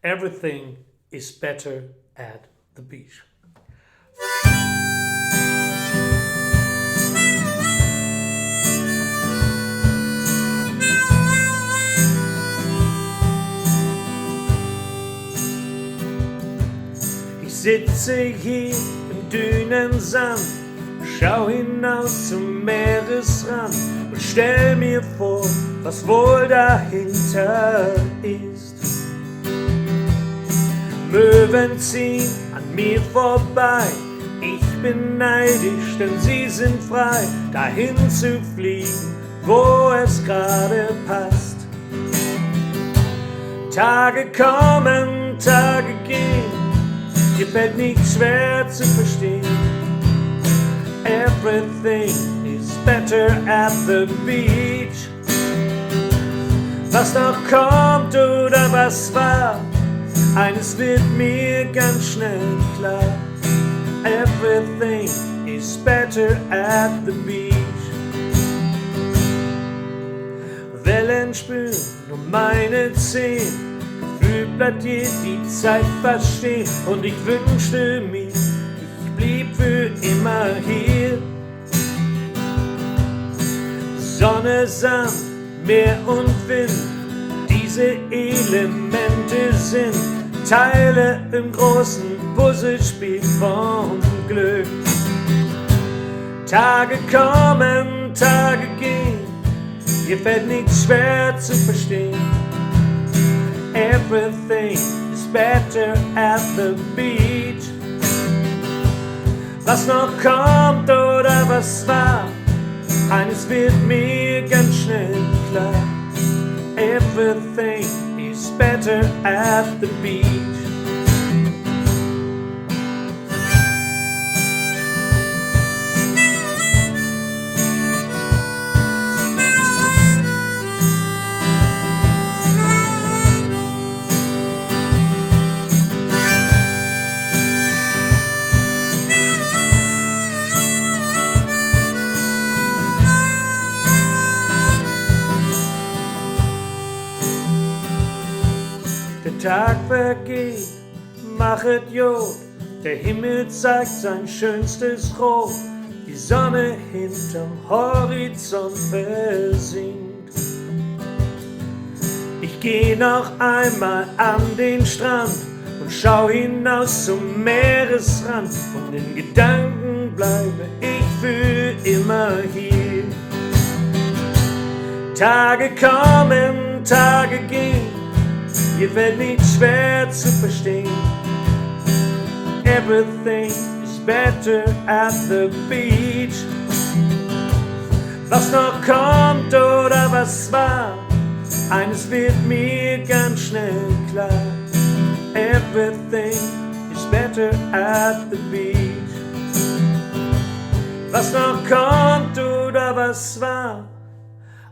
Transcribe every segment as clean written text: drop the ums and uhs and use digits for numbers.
Everything is better at the beach. Ich sitze hier im dünnen Sand, schau hinaus zum Meeresrand und stell mir vor, was wohl dahinter ist. Möwen ziehen an mir vorbei, ich bin neidisch, denn sie sind frei, dahin zu fliegen, wo es gerade passt. Tage kommen, Tage gehen, dir fällt nicht schwer zu verstehen. Everything is better at the beach. Was noch kommt oder was war, eines wird mir ganz schnell klar. Everything is better at the beach. Wellen spüren um meine Zehen, gefühlt bleibt dir die Zeit fast stehen. Und ich wünschte mir, ich blieb für immer hier. Sonne, Sand, Meer und Wind, diese Elemente sind Teile im großen Puzzlespiel vom Glück. Tage kommen, Tage gehen, dir fällt nichts schwer zu verstehen. Everything is better at the beach. Was noch kommt oder was war, eines wird mir ganz schnell klar. Everything is better at the beach. Tag vergeht, machet Jod, der Himmel zeigt sein schönstes Rot, die Sonne hinterm Horizont versinkt. Ich geh noch einmal an den Strand und schau hinaus zum Meeresrand und in Gedanken bleibe ich für immer hier. Tage kommen, Tage gehen, dir fällt nicht schwer zu verstehen. Everything is better at the beach. Was noch kommt oder was war, eines wird mir ganz schnell klar. Everything is better at the beach. Was noch kommt oder was war,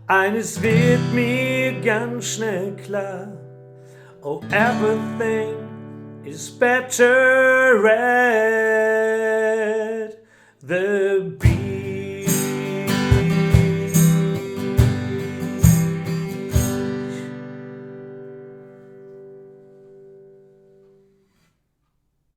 eines wird mir ganz schnell klar. Oh, everything is better at the beach.